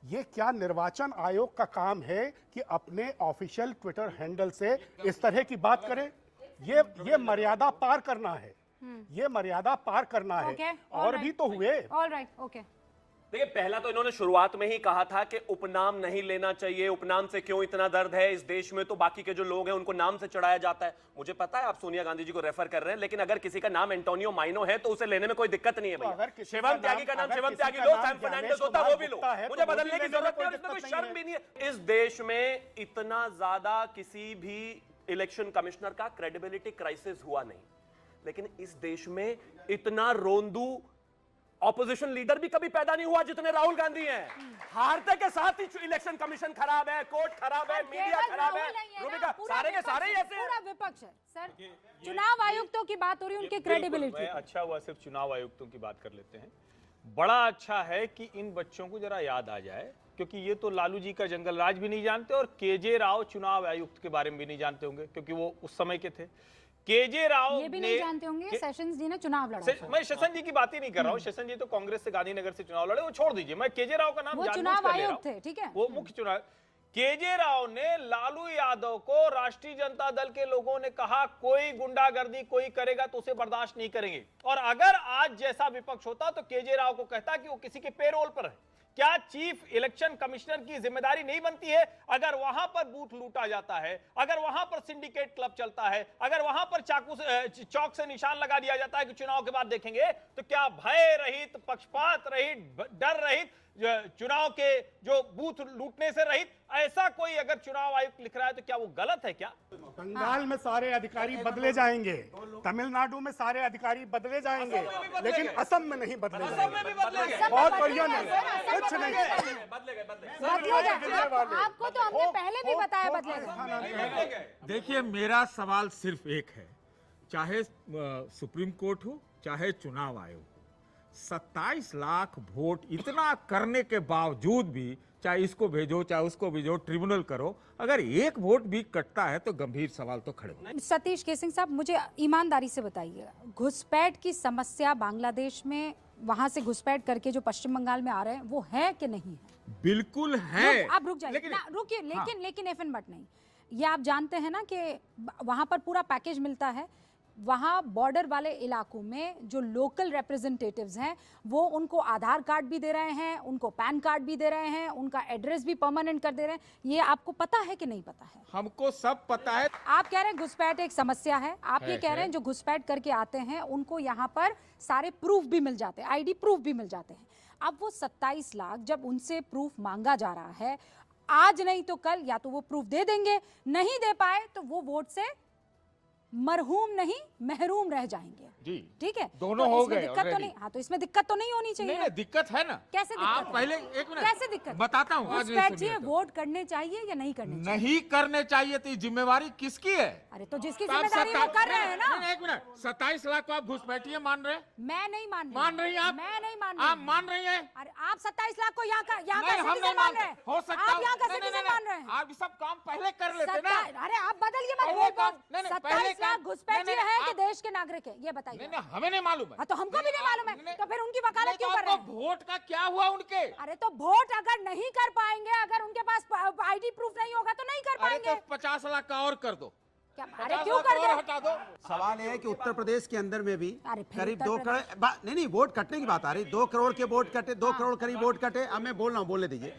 ये क्या निर्वाचन आयोग का काम है कि अपने ऑफिशियल ट्विटर हैंडल से इस तरह की बात करे? ये मर्यादा पार करना है, ये मर्यादा पार करना है। और भी तो हुए। All right, okay. देखिए, पहला तो इन्होंने शुरुआत में ही कहा था कि उपनाम नहीं लेना चाहिए, उपनाम से क्यों इतना दर्द है इस देश में, तो बाकी के जो लोग हैं उनको नाम से चढ़ाया जाता है। मुझे पता है आप सोनिया गांधी जी को रेफर कर रहे हैं, लेकिन अगर किसी का नाम एंटोनियो माइनो है तो उसे लेने में कोई दिक्कत नहीं है भैया। शिवम त्यागी का नाम शिवम त्यागी लो, सैम फर्नांडिस होता वो भी लो, मुझे बदलने की जरूरत नहीं, इसमें कोई शर्म भी नहीं है। इस देश में इतना ज्यादा किसी भी इलेक्शन कमिश्नर का क्रेडिबिलिटी क्राइसिस हुआ नहीं, लेकिन इस देश में इतना रोंदू ऑपोजिशन लीडर भी कभी पैदा नहीं हुआ जितने राहुल गांधी हैं। हारते के साथ ही इलेक्शन कमिशन खराब है, कोर्ट खराब है, मीडिया खराब है, रूबिका सारे के सारे ऐसे पूरा विपक्ष है। सर, चुनाव आयुक्तों की बात हो रही है, उनकी क्रेडिबिलिटी। अच्छा हुआ सिर्फ चुनाव आयुक्तों की बात कर लेते हैं। बड़ा अच्छा है कि इन बच्चों को जरा याद आ जाए, क्योंकि ये तो लालू जी का जंगल राज भी नहीं जानते और केजे राव चुनाव आयुक्त के बारे में भी नहीं जानते होंगे, क्योंकि वो उस समय के थे। केजे राव ये भी नहीं जानते होंगे सेशंस जी ने चुनाव लड़ा था। मैं शेषन जी की बात ही नहीं कर रहा हूँ, शेषन जी तो कांग्रेस से गांधीनगर से चुनाव लड़े, वो छोड़ दीजिए। मैं केजे राव का नाम वो जानबूझ चुनाव कर ले रहा आयुक्त थे, हूं। ठीक है। वो मुख्य चुनाव केजे राव ने लालू यादव को राष्ट्रीय जनता दल के लोगों ने कहा कोई गुंडागर्दी कोई करेगा तो उसे बर्दाश्त नहीं करेंगे, और अगर आज जैसा विपक्ष होता तो केजे राव को कहता कि वो किसी के पेरोल पर है। क्या चीफ इलेक्शन कमिश्नर की जिम्मेदारी नहीं बनती है? अगर वहां पर बूथ लूटा जाता है, अगर वहां पर सिंडिकेट क्लब चलता है, अगर वहां पर चाकू से चौक से निशान लगा दिया जाता है कि चुनाव के बाद देखेंगे, तो क्या भय रहित, पक्षपात रहित, डर रहित, चुनाव के जो बूथ लूटने से रहित, ऐसा कोई अगर चुनाव आयुक्त लिख रहा है तो क्या वो गलत है? क्या बंगाल में सारे अधिकारी बदले जाएंगे, तमिलनाडु में सारे अधिकारी बदले जाएंगे, लेकिन असम में नहीं बदले जाएंगे। बहुत बढ़िया नहीं, कुछ नहीं बदलेगा। आपको तो हमने पहले भी बताया बदलेगा। देखिए, मेरा सवाल सिर्फ एक है, चाहे सुप्रीम कोर्ट हो चाहे चुनाव आयोग, 27 लाख वोट इतना करने के बावजूद भी, चाहे इसको भेजो चाहे उसको भेजो, ट्रिब्यूनल करो, अगर एक वोट भी कटता है तो गंभीर सवाल तो खड़े होंगे। सतीश केसिंग साहब, मुझे ईमानदारी से बताइए, घुसपैठ की समस्या बांग्लादेश में, वहां से घुसपैठ करके जो पश्चिम बंगाल में आ रहे हैं, वो है कि नहीं है? बिल्कुल है। आप रुक जाइए, रुकिए, लेकिन एफएन बट नहीं। ये आप जानते हैं ना कि वहां पर पूरा पैकेज मिलता है। वहाँ बॉर्डर वाले इलाकों में जो लोकल रिप्रेजेंटेटिव्स हैं, वो उनको आधार कार्ड भी दे रहे हैं, उनको पैन कार्ड भी दे रहे हैं, उनका एड्रेस भी परमानेंट कर दे रहे हैं। ये आपको पता है कि नहीं पता है? हमको सब पता है। आप कह रहे हैं घुसपैठ एक समस्या है, आप ये कह रहे हैं जो घुसपैठ करके आते हैं उनको यहाँ पर सारे प्रूफ भी मिल जाते हैं, आईडी प्रूफ भी मिल जाते हैं। अब वो 27 लाख जब उनसे प्रूफ मांगा जा रहा है, आज नहीं तो कल या तो वो प्रूफ दे देंगे, नहीं दे पाए तो वो वोट से मरहूम नहीं महरूम रह जाएंगे। जी, ठीक है, दोनों तो हो इसमें गए दिक्कत तो नहीं। हाँ, तो इसमें दिक्कत तो नहीं होनी चाहिए। नहीं, दिक्कत है ना। कैसे दिक्कत आप है? पहले एक मिनट, कैसे दिक्कत बताता हूँ। वोट करने चाहिए या नहीं करने चाहिए? नहीं करने चाहिए तो जिम्मेवारी किसकी है? अरे तो जिसकी तो आप जिम्मेदारी वो कर रहे हैं ना। एक मिनट, 27 लाख को आप घुसपैठिए मान रहे हैं? मैं नहीं मान रही हैं आप? मैं नहीं मान आप मान रही हैं? अरे आप 27 लाख को यहाँ का नहीं, हम नहीं मान रहे हैं। हो सकता आप यहाँ का नहीं, सिटीजन मान रहे हैं। आप सब काम पहले कर लेते ना। अरे आप बदलिए मत। पहले काम- नहीं, 27 लाख घुसपैठिए है कि आप- देश के नागरिक है, ये बताइए। नहीं, हमें नहीं मालूम है। हाँ, तो हमको भी नहीं मालूम है, तो फिर उनकी वकालत क्यों कर रहे हैं? वोट का क्या हुआ उनके? अरे तो वोट अगर नहीं कर पाएंगे, अगर उनके पास आईडी प्रूफ नहीं होगा तो नहीं कर अरे पाएंगे। तो 50 लाख का और कर दो। क्या? 50 अरे क्यों लाख कर और दे? हटा दो। सवाल यह है कि उत्तर प्रदेश के अंदर में भी अरे फिर करीब उत्तर 2 करोड़ नहीं वोट कटने की बात आ रही, 2 करोड़ के वोट कटे, 2 करोड़ करीब वोट कटे। अब मैं बोल रहा हूँ, बोलने दीजिए।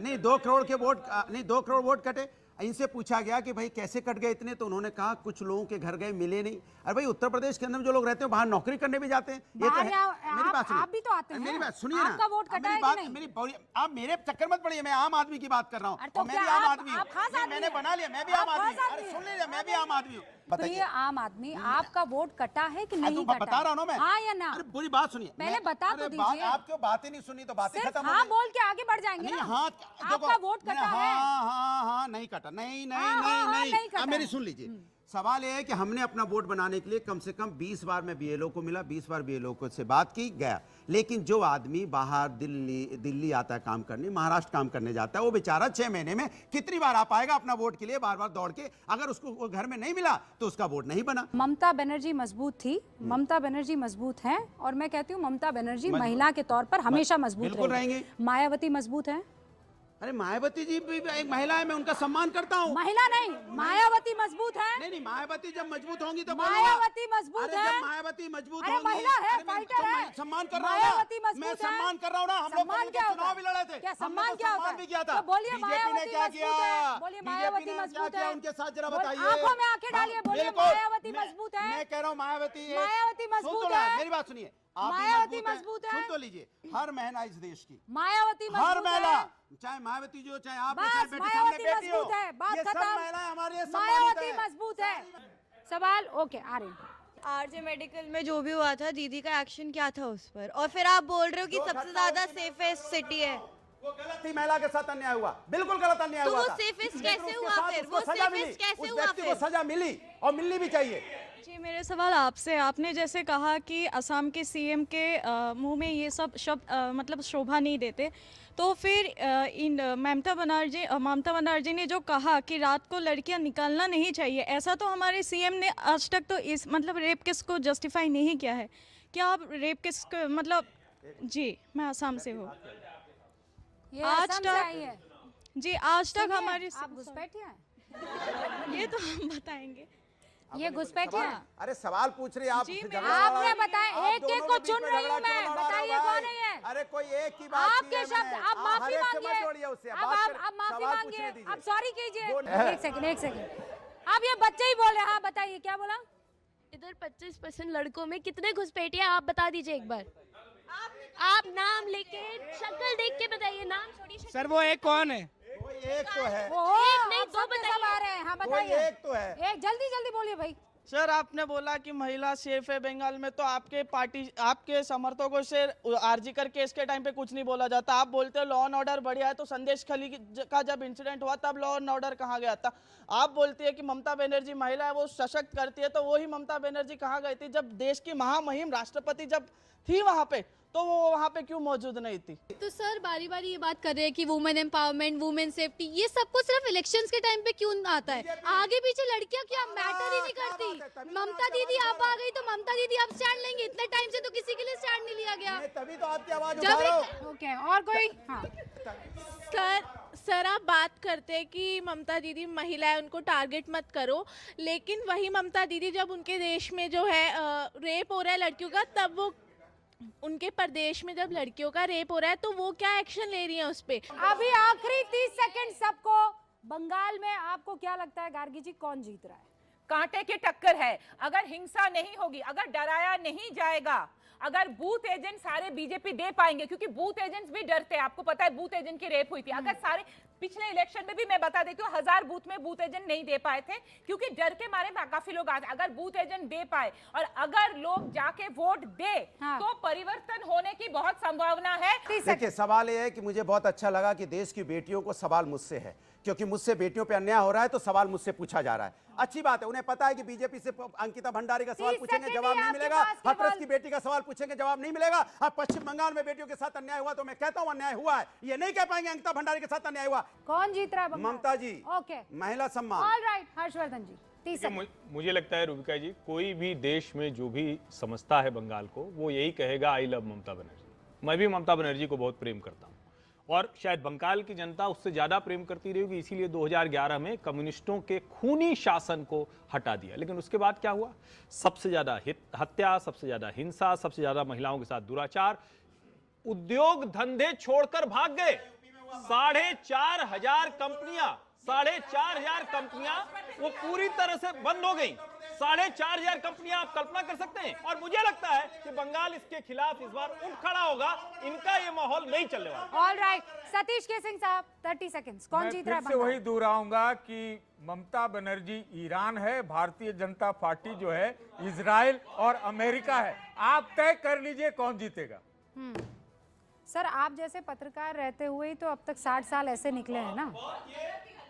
नहीं, 2 करोड़ के वोट नहीं, 2 करोड़ वोट कटे। इनसे पूछा गया कि भाई कैसे कट गए इतने, तो उन्होंने कहा कुछ लोगों के घर गए, मिले नहीं। अरे भाई, उत्तर प्रदेश के अंदर में जो लोग रहते हैं बाहर नौकरी करने भी जाते हैं। ये तो बाहर है। या- मेरी बात आप- सुनिए। आप भी तो आते हैं। मेरी बात सुनिए ना। आपका वोट अब कटा मेरी है कि बात- नहीं? आप मेरे चक्कर मत पड़िए, मैं आम आदमी की बात कर रहा हूँ। अरे तो और मैं भी क्या आम आप- आदमी हूँ। आप खास नहीं, आदमी मैंने हैं। बना लिया, मैं भी आप आम आदमी खास हूँ। आदमी अरे हैं। सुन लीजिए, मैं भी आम आदमी हूँ। प्रिय बताइए। आम आदमी, आपका वोट कटा है कि हाँ, नहीं तो कटा? बता रहा हूँ ना मैं। हाँ या ना? अरे पूरी बात सुनिए। पहले मैं- बता तो अरे दीजिए। आप क्यों बातें नहीं सुनी तो बातें सिर्फ खत्म हो हाँ गई। बोल के आगे बढ़ जाएंगे नहीं, ना। हाँ, आपका वोट कटा है। हाँ, नहीं कटा, नहीं नहीं हाँ, हाँ, नहीं नहीं कटा अब मेरी है। सुन लीजिए। सवाल यह है कि हमने अपना वोट बनाने के लिए कम से कम 20 बार में बीएलओ को मिला, 20 बार बीएलओ को से बात की गया। लेकिन जो आदमी बाहर दिल्ली आता है काम करने, महाराष्ट्र काम करने जाता है, वो बेचारा 6 महीने में कितनी बार आ पाएगा अपना वोट के लिए बार बार दौड़ के? अगर उसको वो घर में नहीं मिला तो उसका वोट नहीं बना। ममता बनर्जी मजबूत थी, ममता बनर्जी मजबूत हैं, और मैं कहती हूँ ममता बनर्जी महिला के तौर पर हमेशा मजबूत बिल्कुल रहेंगी। मायावती मजबूत है। अरे मायावती जी भी एक महिला है, मैं उनका सम्मान करता हूँ। महिला नहीं, मायावती मजबूत है। नहीं मायावती जब मजबूत होंगी तो बोलूंगा। मायावती मजबूत अरे है। जब मायावती मजबूत अरे होंगी, महिला है, अरे मैं फाइटर है। सम्मान कर रहा हूँ ना। मायावती मजबूत मैं है। सम्मान कर रहा हूँ ना। हम लोग सम्मान क्या होता चुनाव है? भी लड़े थे, क्या हमने सम्मान तो क्या होता सम्मान है? भी किया था। तो बोलिए बीजेपी ने मायावती क्या मजबूत किया? है। बोलिए मायावती बीजेपी ने क्या मजबूत किया है। उनके साथ जरा बोल- बताइए। आंखों में आंखें डालिए, बोलिए बिल्कुल। मायावती मजबूत है। मैं कह रहा हूँ मायावती मायावती मजबूत सुन तो है। मेरी बात सुनिए। आप भी मायावती मजबूत है। सुन तो लीजिए। हर महिला इस देश की, मायावती हर मजबूत महिला, है। चाहे मायावती जी हो, चाहे आप हो, बस चाहे बेटी मायावती सामने बेटी हो, मजबूत है। बात ये सब खत्म। महिलाएं हमारे यहाँ सम्मानित मायावती हैं। मजबूत है। सवाल ओके आ रहे हैं। आरजे मेडिकल में जो भी हुआ था, दीदी का एक्शन क्या था उस पर? और फिर आप बोल रहे हो कि सबसे ज्यादा सेफेस्ट सिटी है। वो गलत थी, महिला के साथ अन्याय हुआ, बिल्कुल गलत अन्याय तो हुआ वो था। safest लेकिन कैसे उसके हुआ साथ फिर? उसको वो सजा safest मिली, कैसे उस हुआ व्यक्ति को फिर? सजा मिली और मिलनी भी चाहिए। जी, मेरे सवाल आपसे, आपने जैसे कहा कि असम के सीएम के मुंह में ये सब शब्द मतलब शोभा नहीं देते, तो फिर ममता बनर्जी ने जो कहा कि रात को लड़कियां निकलना नहीं चाहिए, ऐसा तो हमारे सीएम ने आज तक तो इस मतलब रेप केस को जस्टिफाई नहीं किया है। क्या आप रेप केस को मतलब, जी मैं असम से हूँ, ये आज असम से तक- आई है। जी आज तक सुनिए, हमारे आप घुसपैठिया हैं। ये तो हम बताएंगे। ये घुसपैठिया हैं। अरे सवाल पूछ रही आप, जी, झगड़ा आपने लड़ा- बताया, आप एक-एक दोनों को के बीच चुन में रही झगड़ा हूं मैं, क्यों लड़ा बताइए रहा कौन भाई? है ये? अरे कोई एक की बात की आपके है शब्द, मैंने। आप माफी हर एक से मत मांगिए। जोड़िए उससे, अब बात आप कर- माफी सवाल मांगिए, पूछने दीजिए। आप सॉरी कीजिए। बोल- एक सेकंड। अब ये बच्चे ही बोल रहे हैं। हाँ बताइए क्या बोला? इधर 25% लड़कों में कितने घुसपैठिया आप बता दीजिए एक बार। आप नाम लेके शक्ल देख के बताइए, नाम छोड़िए। सर वो एक कौन है? कोई एक तो है, वो एक नहीं, आप दो सब के सब बताइए। आ रहे हैं। हाँ कोई बताइए। एक तो है। एक जल्दी बोलिए भाई। सर आपने बोला कि महिला सेफ है बंगाल में, तो आपके पार्टी आपके समर्थकों से आरजीकर केस के टाइम पे कुछ नहीं बोला जाता। आप बोलते हो लॉ एंड ऑर्डर बढ़िया है, तो संदेश खली का जब इंसिडेंट हुआ तब लॉ एंड ऑर्डर कहाँ गया था? आप बोलती है कि ममता बनर्जी महिला है, वो सशक्त करती है, तो वही ममता बनर्जी कहाँ गई थी जब देश की महामहिम राष्ट्रपति जब थी वहां पे, तो वो वहां पे क्यों मौजूद नहीं थी? तो सर बारी बारी ये बात कर रहे हैं कि वुमेन एम्पावरमेंट, वुमेन सेफ्टी, ये सब कुछ सिर्फ इलेक्शंस के टाइम पे क्यों आता है? आगे पीछे लड़कियां क्या मैटर ही नहीं करती। ममता दीदी आप आ गई तो ममता दीदी आप स्टैंड लेंगे। इतने टाइम से तो किसी के लिए स्टैंड नहीं लिया गया। मैं तभी तो आपकी आवाज जब उठा रहा एक- हूं। ओके और कोई? हाँ सर आप बात करते हैं कि ममता दीदी महिला है, उनको टारगेट मत करो, लेकिन वही ममता दीदी जब उनके देश में जो है रेप हो रहा है लड़कियों का, तब वो उनके प्रदेश में जब लड़कियों का रेप हो रहा है तो वो क्या एक्शन ले रही है उस पे? अभी आखिरी 30 सेकंड सबको। बंगाल में आपको क्या लगता है गार्गी जी कौन जीत रहा है? कांटे की टक्कर है। अगर हिंसा नहीं होगी, अगर डराया नहीं जाएगा, अगर बूथ एजेंट सारे बीजेपी दे पाएंगे, क्योंकि बूथ एजेंट्स भी डरते हैं। आपको पता है बूथ एजेंट की रेप हुई थी। अगर सारे पिछले इलेक्शन में भी मैं बता देती हूँ 1000 बूथ में बूथ एजेंट नहीं दे पाए थे, क्योंकि डर के मारे काफी लोग आते। अगर बूथ एजेंट दे पाए और अगर लोग जाके वोट दे, हाँ। तो परिवर्तन होने की बहुत संभावना है। देखिए सवाल ये है कि मुझे बहुत अच्छा लगा कि देश की बेटियों को सवाल मुझसे है, क्योंकि मुझसे बेटियों पे अन्याय हो रहा है तो सवाल मुझसे पूछा जा रहा है। अच्छी बात है, उन्हें पता है कि बीजेपी से अंकिता भंडारी का सवाल 30 पूछेंगे सेकंड जवाब ही नहीं आपके मिलेगा, पास केवल। हाथरस की बेटी का सवाल पूछेंगे जवाब नहीं मिलेगा। अब पश्चिम बंगाल में बेटियों के साथ अन्याय हुआ तो मैं कहता हूं अन्याय हुआ है, ये नहीं कह पाएंगे अंकिता भंडारी के साथ अन्याय हुआ। कौन जीत रहा है बंगाल? ममता जी। ओके महिला सम्मान। ऑल राइट हर्षवर्धन जी 30 सेकंड। मुझे लगता है रूबिका जी, कोई भी देश में जो भी समझता है बंगाल को, वो यही कहेगा आई लव ममता बनर्जी। मैं भी ममता बनर्जी को बहुत प्रेम करता हूं और शायद बंगाल की जनता उससे ज्यादा प्रेम करती रही होगी, इसीलिए 2011 में कम्युनिस्टों के खूनी शासन को हटा दिया। लेकिन उसके बाद क्या हुआ? सबसे ज्यादा हत्या, सबसे ज्यादा हिंसा, सबसे ज्यादा महिलाओं के साथ दुराचार, उद्योग धंधे छोड़कर भाग गए। 4,500 कंपनियां वो पूरी तरह से बंद हो गई। 4,500 कंपनियां, आप कल्पना कर सकते हैं। और मुझे लगता है कि बंगाल इसके खिलाफ इस बार उठ खड़ा होगा। इनका ये माहौल नहीं चलने वाला। ऑल राइट सतीश के सिंह साहब 30 सेकंड्स। कौन जीत रहा है मैं फिर से वही दोहराऊंगा कि ममता बनर्जी ईरान है, भारतीय जनता पार्टी जो है इजराइल और अमेरिका है। आप तय कर लीजिए कौन जीतेगा। सर आप जैसे पत्रकार रहते हुए ही तो अब तक 60 साल ऐसे निकले हैं ना।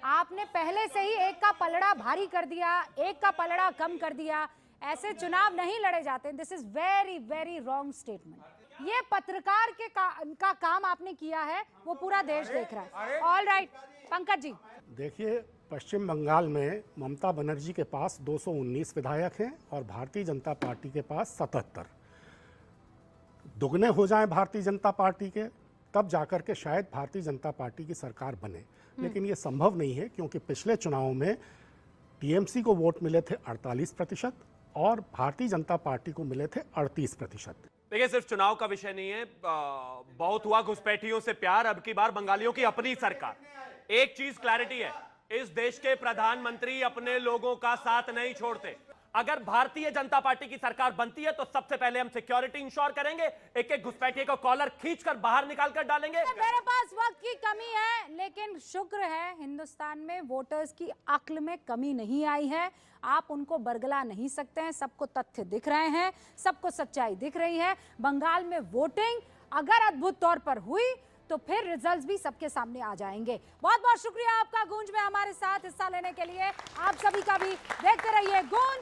आपने पहले से ही एक का पलड़ा भारी कर दिया, एक का पलड़ा कम कर दिया। ऐसे चुनाव नहीं लड़े जाते। This is very very wrong statement. ये पत्रकार के का काम आपने किया है, वो पूरा देश देख रहा है। All right Pankaj ji. देखिए पश्चिम बंगाल में ममता बनर्जी के पास 219 विधायक हैं और भारतीय जनता पार्टी के पास 77। दुगने हो जाएं भारतीय जनता पार्टी के तब जाकर के शायद भारतीय जनता पार्टी की सरकार बने। लेकिन ये संभव नहीं है, क्योंकि पिछले चुनाव में टीएमसी को वोट मिले थे 48% और भारतीय जनता पार्टी को मिले थे 38%। देखिए, सिर्फ चुनाव का विषय नहीं है, बहुत हुआ घुसपैठियों से प्यार, अब की बार बंगालियों की अपनी सरकार। एक चीज क्लैरिटी है, इस देश के प्रधानमंत्री अपने लोगों का साथ नहीं छोड़ते। अगर भारतीय जनता पार्टी की सरकार बनती है तो सबसे पहले हम सिक्योरिटी इंश्योर करेंगे, एक एक घुसपैठिए को कॉलर खींचकर बाहर निकाल कर डालेंगे। मेरे पास वक्त की कमी है, लेकिन शुक्र है हिंदुस्तान में वोटर्स की अक्ल में कमी नहीं आई है। आप उनको बरगला नहीं सकते हैं, सबको तथ्य दिख रहे हैं, सबको सच्चाई दिख रही है। बंगाल में वोटिंग अगर अद्भुत तौर पर हुई तो फिर रिजल्ट्स भी सबके सामने आ जाएंगे। बहुत बहुत शुक्रिया आपका गूंज में हमारे साथ हिस्सा लेने के लिए। आप सभी का भी देखते रहिए गूंज।